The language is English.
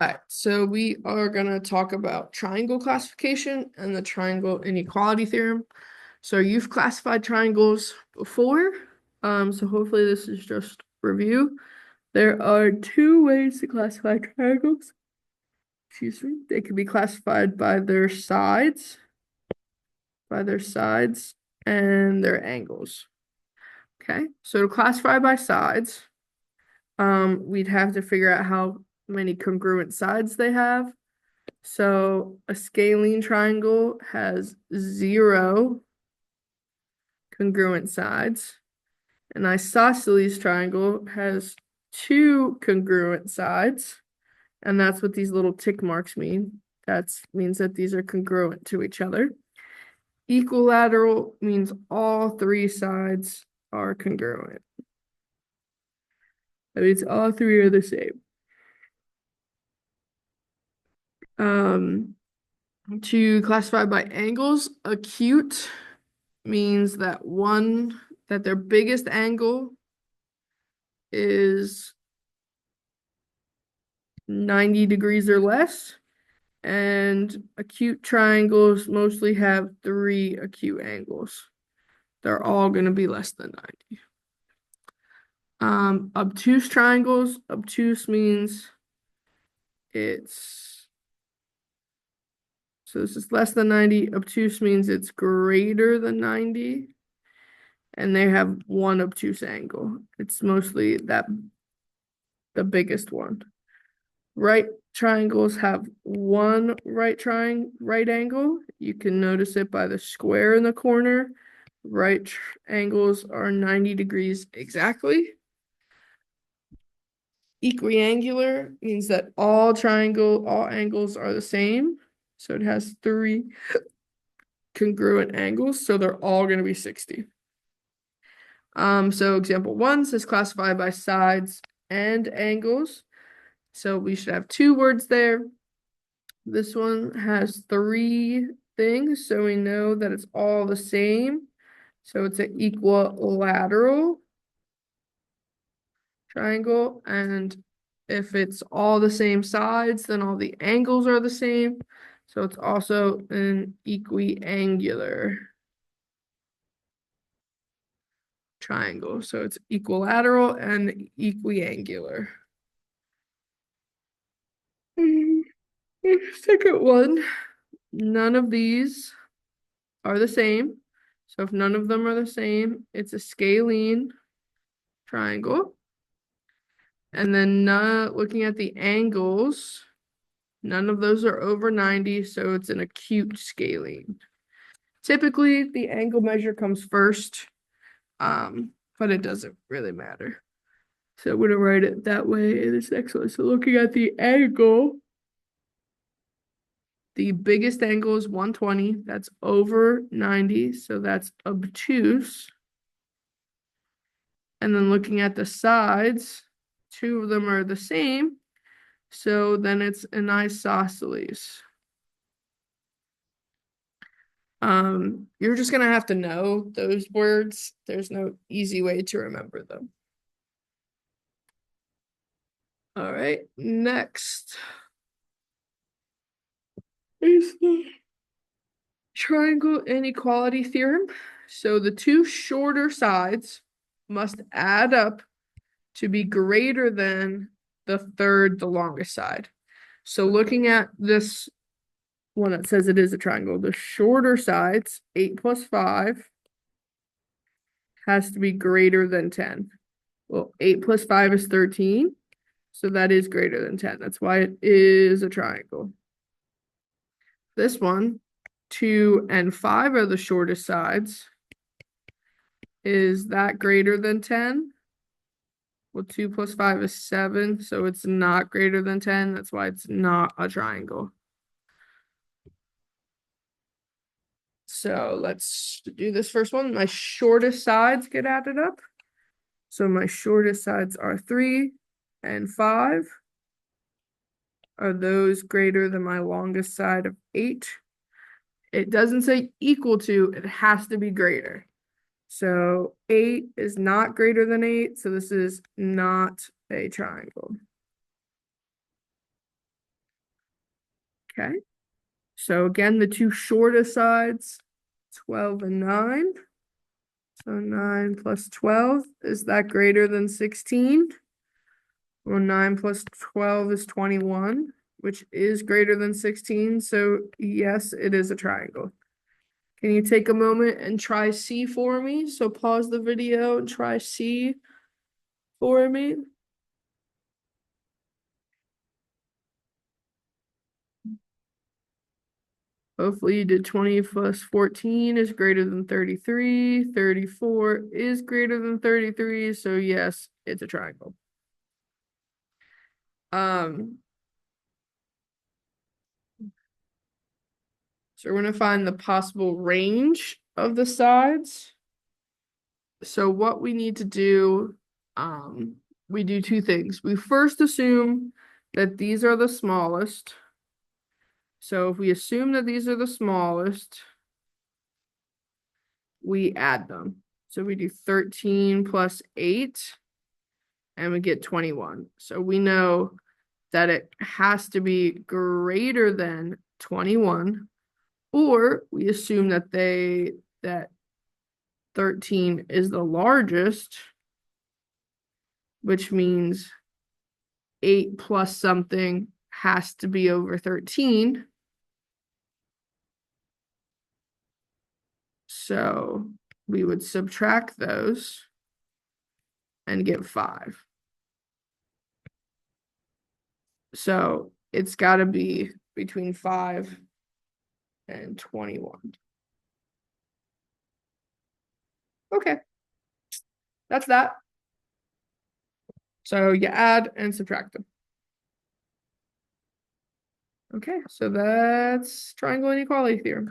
All right, so we are gonna talk about triangle classification and the triangle inequality theorem. So you've classified triangles before, so hopefully this is just review. There are two ways to classify triangles. Excuse me. They can be classified by their sides and their angles. Okay, so to classify by sides, we'd have to figure out how many congruent sides they have. So a scalene triangle has 0 congruent sides. An isosceles triangle has 2 congruent sides. And that's what these little tick marks mean. That means that these are congruent to each other. Equilateral means all 3 sides are congruent. That means all 3 are the same. To classify by angles, acute means that their biggest angle is 90 degrees or less, and acute triangles mostly have 3 acute angles. They're all going to be less than 90. Obtuse triangles, obtuse means so this is less than 90. Obtuse means it's greater than 90. And they have 1 obtuse angle. It's mostly the biggest one. Right triangles have 1 right angle. You can notice it by the square in the corner. Right angles are 90 degrees exactly. Equiangular means that all angles are the same. So it has 3 congruent angles, so they're all going to be 60. So example 1 says classify by sides and angles. So we should have 2 words there. This one has 3 things, so we know that it's all the same. So it's an equilateral triangle, and if it's all the same sides, then all the angles are the same. So it's also an equiangular triangle. So it's equilateral and equiangular. Second one, none of these are the same. So if none of them are the same, it's a scalene triangle. And then looking at the angles, none of those are over 90, so it's an acute scalene. Typically, the angle measure comes first, but it doesn't really matter. So I'm going to write it that way in this next one. So looking at the angle, the biggest angle is 120. That's over 90, so that's obtuse. And then looking at the sides, 2 of them are the same, so then it's an isosceles. You're just gonna have to know those words. There's no easy way to remember them. All right, next is the triangle inequality theorem. So the 2 shorter sides must add up to be greater than the longest side. So looking at this one that says it is a triangle, the shorter sides, 8 plus 5, has to be greater than 10. Well, 8 plus 5 is 13, so that is greater than 10. That's why it is a triangle. This one, 2 and 5 are the shortest sides. Is that greater than 10? Well, 2 plus 5 is 7, so it's not greater than 10. That's why it's not a triangle. So let's do this first one. My shortest sides get added up. So my shortest sides are 3 and 5. Are those greater than my longest side of 8? It doesn't say equal to, it has to be greater. So 8 is not greater than 8, so this is not a triangle. Okay. So again, the two shortest sides, 12 and 9. So 9 plus 12, is that greater than 16? Well, 9 plus 12 is 21, which is greater than 16. So yes, it is a triangle. Can you take a moment and try C for me? So pause the video and try C for me. Hopefully you did 20 plus 14 is greater than 33. 34 is greater than 33. So yes, it's a triangle. So we're gonna find the possible range of the sides. So what we need to do, we do two things. We first assume that these are the smallest. So if we assume that these are the smallest, we add them. So we do 13 plus 8, and we get 21. So we know that it has to be greater than 21, or we assume that that 13 is the largest, which means 8 plus something has to be over 13. So we would subtract those and get 5. So it's got to be between 5 and 21. Okay, that's that. So you add and subtract them. Okay, so that's triangle inequality theorem.